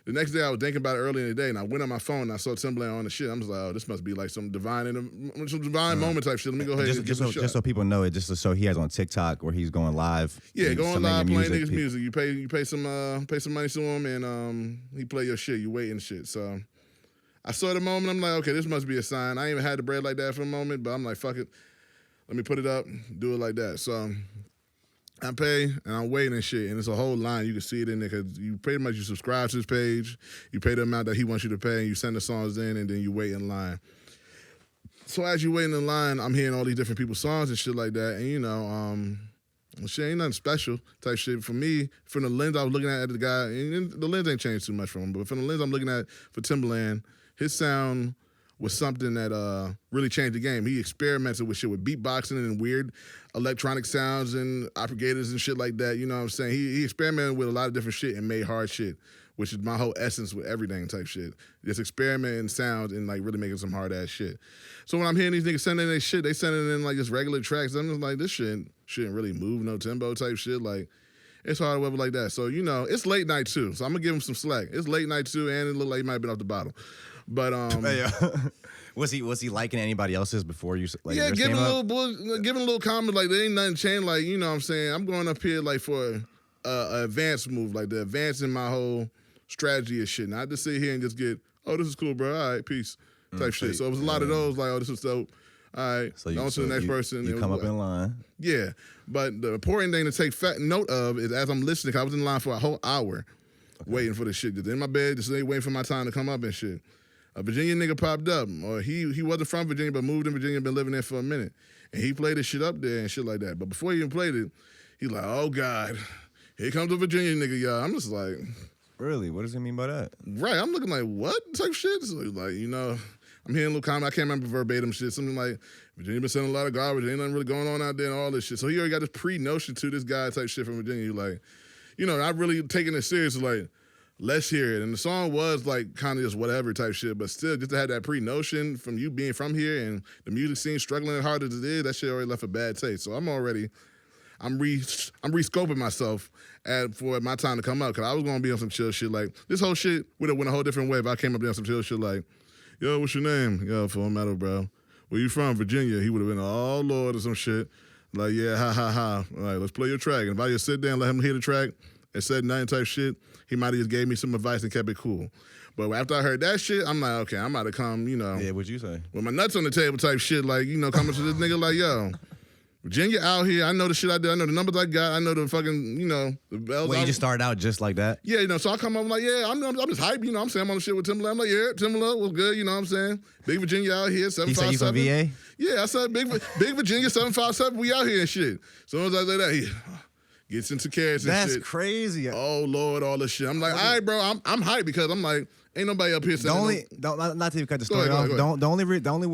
The next day I was thinking about it early in the day, and I went on my phone and I saw Timbaland on the shit. I'm just like, oh, this must be like some divine moment type shit. Let me go ahead and give it a shot. Just so people know it, just to show he has on TikTok where he's going live. Yeah, going live playing niggas' music. You pay some money to him, and he play your shit. You wait and shit. So I saw the moment. I'm like, okay, this must be a sign. I ain't even had the bread like that for a moment, but I'm like, fuck it. Let me put it up, do it like that. So I pay, and I'm waiting and shit, and it's a whole line. You can see it in there because you pretty much you subscribe to his page, you pay the amount that he wants you to pay, and you send the songs in, and then you wait in line. So as you waiting in line, I'm hearing all these different people's songs and shit like that, and you know, shit ain't nothing special type shit. For me, from the lens I was looking at the guy, and the lens ain't changed too much for him, but from the lens I'm looking at for Timbaland, his sound was something that really changed the game. He experimented with shit with beatboxing and weird electronic sounds and operators and shit like that. You know what I'm saying? He experimented with a lot of different shit and made hard shit, which is my whole essence with everything type shit. Just experimenting sounds and like really making some hard ass shit. So when I'm hearing these niggas sending their shit, they sending in like just regular tracks. I'm just like, this shit shouldn't really move no tempo type shit. Like, it's hard to whatever like that. So, you know, it's late night too. So I'm gonna give him some slack. It's late night too, and it looked like he might have been off the bottle. But was he liking anybody else's before you like? Yeah, giving a little comment like there ain't nothing changed. Like, you know what I'm saying? I'm going up here like for an advanced move, like the advance in my whole strategy and shit. Not to sit here and just get, oh, this is cool, bro. All right, peace type shit. So it was a lot of those like, oh, this is dope. All right, so on to the next person. You come up in line. Yeah, but the important thing to take note of is as I'm listening, 'cause I was in line for a whole hour waiting for the shit. Just in my bed, just waiting for my time to come up and shit. A Virginia nigga popped up, or he wasn't from Virginia, but moved in Virginia, been living there for a minute. And he played his shit up there and shit like that. But before he even played it, he like, oh God, here comes a Virginia nigga, y'all. I'm just like. Really? What does he mean by that? Right, I'm looking like, what type shit? So like, you know, I'm hearing a little comment, I can't remember verbatim shit, something like, Virginia been sending a lot of garbage, ain't nothing really going on out there and all this shit. So he already got this pre-notion to this guy type shit from Virginia. You like, you know, not really taking it serious, like, let's hear it. And the song was like kind of just whatever type shit, but still just to have that pre-notion from you being from here and the music scene struggling as hard as it is, that shit already left a bad taste. So I'm re-scoping myself for my time to come out, because I was going to be on some chill shit. Like, this whole shit would have went a whole different way if I came up there on some chill shit like, yo, what's your name? Yo, Full Metal, bro. Where you from? Virginia. He would have been, oh, Lord, or some shit. Like, yeah, ha, ha, ha. All right, let's play your track. And if I just sit there and let him hear the track and said nothing type shit, he might have just gave me some advice and kept it cool. But after I heard that shit, I'm like, okay, I'm about to come, you know. Yeah, what'd you say? With my nuts on the table type shit, like, you know, coming to this nigga like, yo, Virginia out here, I know the shit I did, I know the numbers I got, I know the fucking, you know, the bells. Wait, you just started out just like that? Yeah, you know, so I come up, I'm like, yeah, I'm just hype, you know what I'm saying? I'm on the shit with Timbaland. I'm like, yeah, Timbaland was good, you know what I'm saying? Big Virginia out here, 757. He said you from VA? Yeah, I said big Virginia, 757, we out here and shit. So as I say that, he gets into carrots and shit. That's crazy. Oh, Lord, all this shit. I'm like, all right, bro, I'm hyped because I'm like, ain't nobody up here saying not to even cut the story off. The only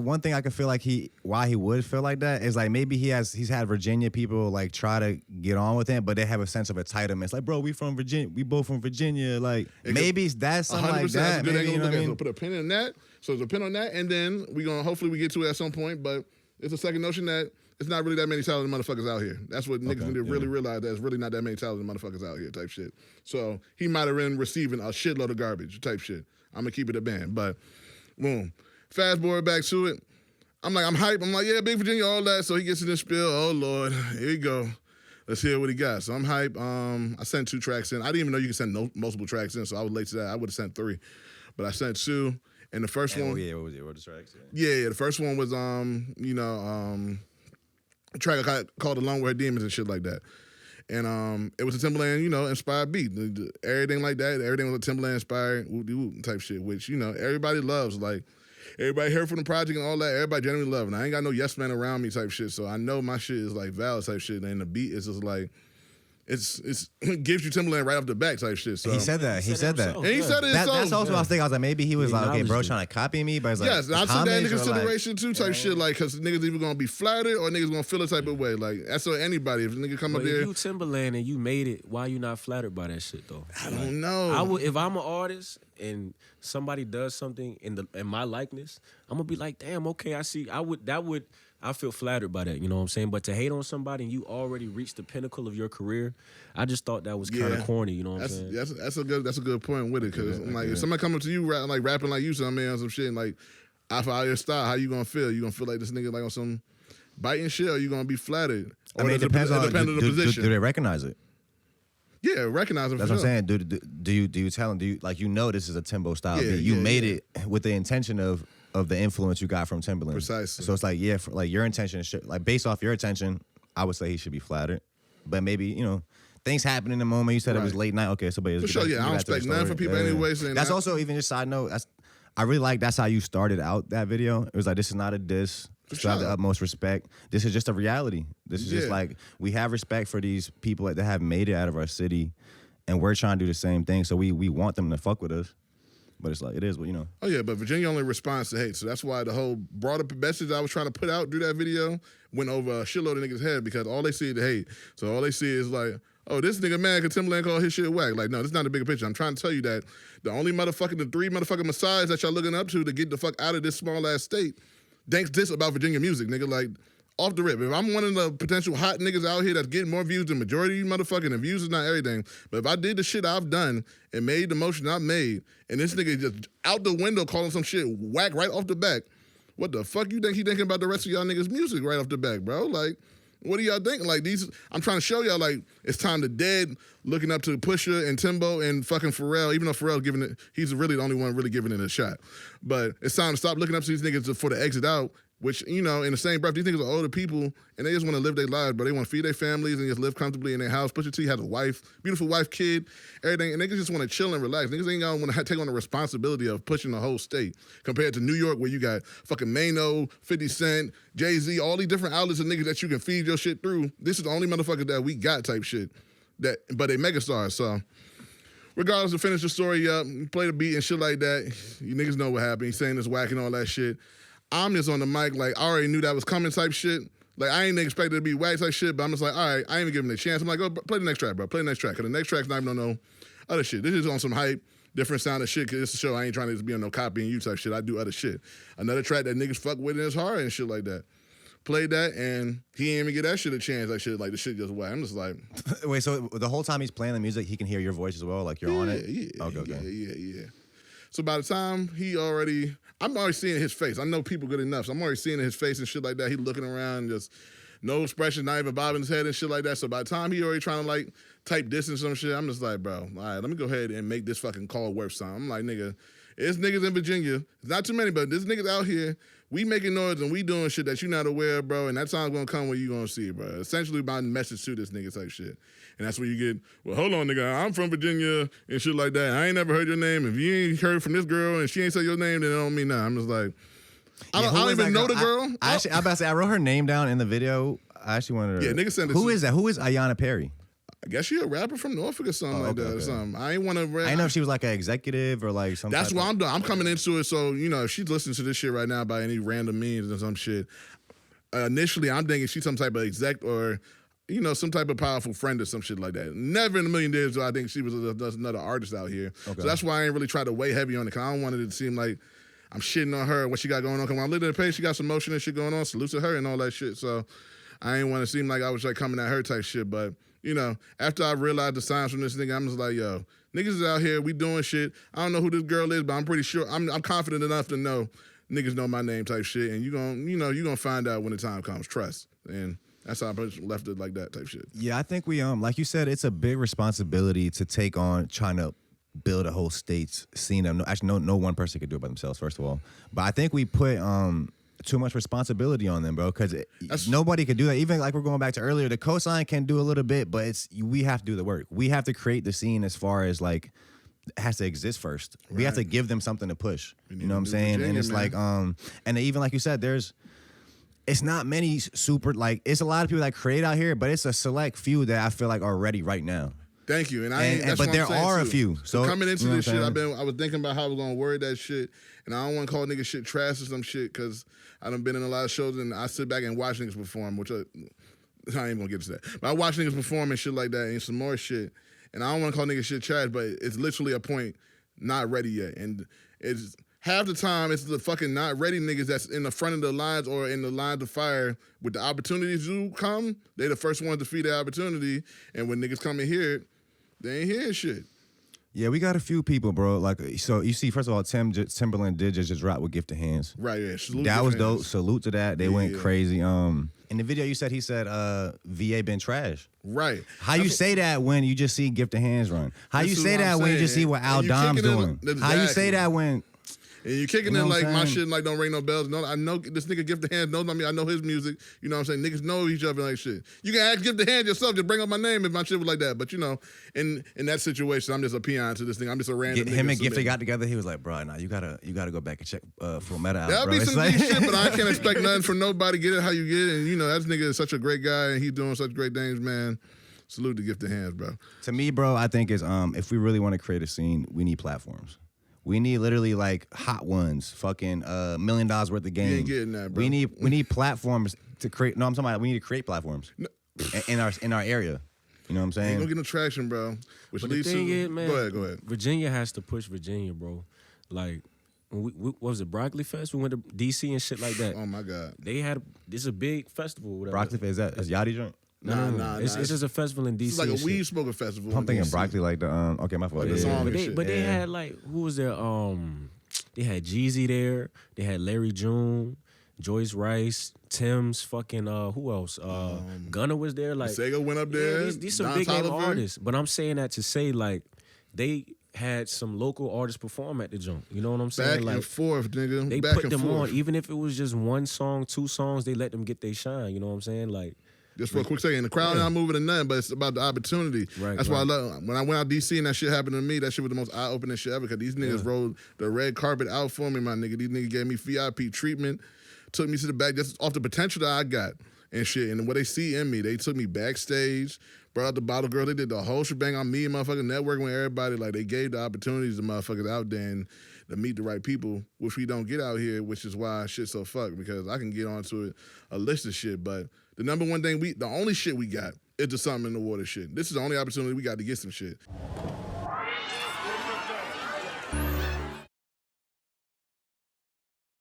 one thing I could feel like why he would feel like that is like maybe he's had Virginia people like try to get on with him, but they have a sense of entitlement. It's like, bro, we from Virginia, we both from Virginia. Like maybe that's something like that. Maybe, you know what I mean? So put a pin in that. So there's a pin on that, and then hopefully we get to it at some point. But it's a second notion that it's not really that many talented motherfuckers out here. That's what niggas need to really realize. There's really not that many talented motherfuckers out here type shit. So he might have been receiving a shitload of garbage type shit. I'm gonna keep it a band, but boom. Fast forward back to it. I'm like, I'm hyped. I'm like, yeah, Big Virginia, all that. So he gets in this spiel. Oh, Lord, here you go. Let's hear what he got. So I'm hyped. I sent 2 tracks in. I didn't even know you could send multiple tracks in, so I was late to that. I would have sent 3. But I sent 2. And the first one. Oh, yeah, what was it? What were the tracks? Yeah, the first one was, a track I called Alone with Her Demons and shit like that. And it was a Timbaland, you know, inspired beat. Everything like that. Everything was a Timbaland inspired whoop-de-whoop type shit, which, you know, everybody loves. Like, everybody heard from the project and all that. Everybody generally love it. And I ain't got no yes man around me type shit. So I know my shit is like valid type shit. And the beat is just like, it gives you Timbaland right off the back type shit. So he said that. He said that. And he said it himself. That's also what I was thinking. I was like, maybe he was like, okay, bro, trying to copy me. But it's like, yes, I took that into consideration too type shit. Like, because niggas either going to be flattered or niggas going to feel a type of way. Like, that's for anybody. If a nigga come up there. If you Timbaland and you made it, why you not flattered by that shit, though? I don't know. If I'm an artist and somebody does something in my likeness, I'm gonna be like, damn, okay, I see. That would I feel flattered by that, you know what I'm saying? But to hate on somebody and you already reached the pinnacle of your career, I just thought that was kind of corny, you know what I'm saying? That's a good point with it, because like if somebody coming to you rapping like you, something on some shit, and like I follow your style, how you gonna feel? You gonna feel like this nigga like on some biting shit, or you gonna be flattered? I mean, it depends on the position. Do they recognize it? Yeah, recognize it. That's what I'm saying. Do you tell them? Do you like this is a Timbo style beat? You made it with the intention of the influence you got from Timbaland. Precisely. So it's like like your intention like based off your intention, I would say he should be flattered. But maybe things happen in the moment. You said it was late night. Okay, so for sure. I don't expect nothing from people anyway. That's also even just side note. I really like that's how you started out that video. It was like, this is not a diss. Show the utmost respect. This is just a reality. This is just like, we have respect for these people that have made it out of our city, and we're trying to do the same thing. So we want them to fuck with us. But it's like, it is what, Oh, yeah, but Virginia only responds to hate. So that's why the whole broader message I was trying to put out through that video went over a shitload of niggas' head, because all they see is the hate. So all they see is like, oh, this nigga mad because Timbaland called his shit whack. Like, no, this is not a bigger picture. I'm trying to tell you that the three motherfucking messiahs that y'all looking up to get the fuck out of this small-ass state thinks this about Virginia music, nigga. Like, off the rip. If I'm one of the potential hot niggas out here that's getting more views than majority of you motherfucking, and views is not everything, but if I did the shit I've done and made the motion I've made, and this nigga just out the window calling some shit whack right off the back, what the fuck you think he thinking about the rest of y'all niggas' music right off the back, bro? Like, what do y'all think? Like, I'm trying to show y'all, like, it's time to dead looking up to Pusha and Timbo and fucking Pharrell, even though Pharrell's he's really the only one really giving it a shot. But it's time to stop looking up to these niggas for the exit out, which, in the same breath, these niggas are older people, and they just want to live their lives, but they want to feed their families and just live comfortably in their house. Pusha T has a wife, beautiful wife, kid, everything, and niggas just want to chill and relax. Niggas ain't gonna want to take on the responsibility of pushing the whole state, compared to New York, where you got fucking Mano, 50 Cent, Jay-Z, all these different outlets of niggas that you can feed your shit through. This is the only motherfucker that we got type shit, but they megastars, so... Regardless, to finish the story up, play the beat and shit like that, you niggas know what happened. He's saying this whack and all that shit. I'm just on the mic like, I already knew that was coming type shit. Like, I ain't expected it to be whack type shit, but I'm just like, all right, I ain't even giving it a chance. I'm like, oh, play the next track, bro. Play the next track. Because the next track's not even on no other shit. This is on some hype, different sound of shit, because it's a show. I ain't trying to be on no copying you type shit. I do other shit. Another track that niggas fuck with in his heart and shit like that. Played that, and he ain't even get that shit a chance. Like, shit, like, the shit just whack. I'm just like... Wait, so the whole time he's playing the music, he can hear your voice as well? Like, you're on it? Yeah, okay. Yeah. So by the time I'm already seeing his face. I know people good enough, so I'm already seeing his face and shit like that. He looking around, just no expression, not even bobbing his head and shit like that. So by the time he already trying to, like, type this and some shit, I'm just like, bro, all right, let me go ahead and make this fucking call worth something. I'm like, nigga, it's niggas in Virginia. It's not too many, but there's niggas out here. We making noise and we doing shit that you not aware of, bro, and that time's gonna come where you gonna see it, bro. Essentially, my message to this nigga type shit. And that's where you get, well, hold on, nigga, I'm from Virginia and shit like that. I ain't never heard your name. If you ain't heard from this girl and she ain't say your name, then it don't mean nothing. I'm just like, I don't even know the girl. I'm about to say, I wrote her name down in the video. I actually wanted to... Yeah, nigga sent it. Who is that? Who is Ayanna Perry? I guess she a rapper from Norfolk or something like that or something. I ain't want to... I didn't know if she was like an executive or like something. That's what I'm doing. I'm coming into it, so, if she's listening to this shit right now by any random means or some shit, initially I'm thinking she's some type of exec or, some type of powerful friend or some shit like that. Never in a million years do I think she was another artist out here. Okay. So that's why I ain't really tried to weigh heavy on it, because I don't want it to seem like I'm shitting on her, what she got going on. Because when I looked at the page, she got some motion and shit going on. Salute to her and all that shit. So I ain't want to seem like I was like coming at her type shit, but... after I realized the signs from this nigga, I'm just like, yo, niggas is out here, we doing shit. I don't know who this girl is, but I'm pretty sure, I'm confident enough to know niggas know my name type shit, and you gonna find out when the time comes. Trust. And that's how I left it like that type shit. Yeah, I think we, like you said, it's a big responsibility to take on trying to build a whole state's scene. Actually, no one person could do it by themselves, first of all. But I think we put, too much responsibility on them, bro, because nobody could do that. Even like we're going back to earlier, the cosign can do a little bit, but we have to do the work. We have to create the scene as far as like it has to exist first. Right. We have to give them something to push. You know what I'm saying? Virginia, and it's man. Like and even like you said, it's not many super, like, it's a lot of people that create out here, but it's a select few that I feel like are ready right now. Thank you. But there are a few. So coming into this shit, I was thinking about how I was gonna word that shit, and I don't want to call niggas shit trash or some shit, because I done been in a lot of shows and I sit back and watch niggas perform, which I ain't gonna get to that. But I watch niggas perform and shit like that and some more shit, and I don't want to call niggas shit trash, but it's literally a point not ready yet, and half the time it's the fucking not ready niggas that's in the front of the lines or in the lines of fire. With the opportunities do come, they the first ones to feed the opportunity. And when niggas come and hear it, they ain't hearing shit. Yeah, we got a few people, bro. Like, so you see, first of all, Timbaland did just drop with Gifted Hands. Right, yeah. That was dope. Salute to that. They went crazy. In the video, he said VA been trash. Right. How you say that when you just see Gifted Hands run? How you say that when you just see what Al Dom's doing? How you say that when... And you kicking in like my shit like don't ring no bells. No, I know this nigga Gifted Hands knows me. I know his music. You know what I'm saying? Niggas know each other like shit. You can ask Gifted Hands yourself. Just bring up my name if my shit was like that. But you know, in that situation, I'm just a peon to this thing. I'm just a random. Him and Gifted got together. He was like, bro, nah, you gotta go back and check FULMETAL out. That'll be some deep shit, but I can't expect nothing from nobody. Get it how you get it. And you know, that nigga is such a great guy and he's doing such great things, man. Salute to Gifted Hands, bro. To me, bro, I think is if we really want to create a scene, we need platforms. We need literally like hot ones, fucking $1 million worth of game. You ain't getting that, bro. We need platforms to create. No, I'm talking about we need to create platforms in our area. You know what I'm saying? Ain't gonna get no traction, bro. Which but the thing is, man, go ahead. Virginia has to push Virginia, bro. Like, what was it, Broccoli Fest? We went to DC and shit like that. Oh my God. This is a big festival. Whatever. Broccoli Fest, is Yachty joint? Nah. It's just a festival in DC. It's like a weed smoking festival. I'm thinking Broccoli like the okay, my fault. Like the song but they had like, who was there? They had Jeezy there. They had Larry June, Joyce Rice, Tim's fucking who else? Gunna was there. Like Sega went up there. Yeah, these some big name artists. But I'm saying that to say like they had some local artists perform at the joint. You know what I'm saying? Back and forth, nigga. They put them on, even if it was just one song, 2 songs. They let them get their shine. You know what I'm saying? Like. Just for a quick second, the crowd not moving to nothing, but it's about the opportunity. Right, That's why I love. When I went out DC and that shit happened to me, that shit was the most eye-opening shit ever. Because these niggas rolled the red carpet out for me, my nigga. These niggas gave me VIP treatment, took me to the back just off the potential that I got and shit. And what they see in me, they took me backstage, brought out the bottle girl. They did the whole shebang on me and motherfucking networking with everybody. Like they gave the opportunities to motherfuckers out there and to meet the right people, which we don't get out here, which is why shit's so fucked. Because I can get onto a list of shit, but the number one thing the only shit we got is the something in the water shit. This is the only opportunity we got to get some shit.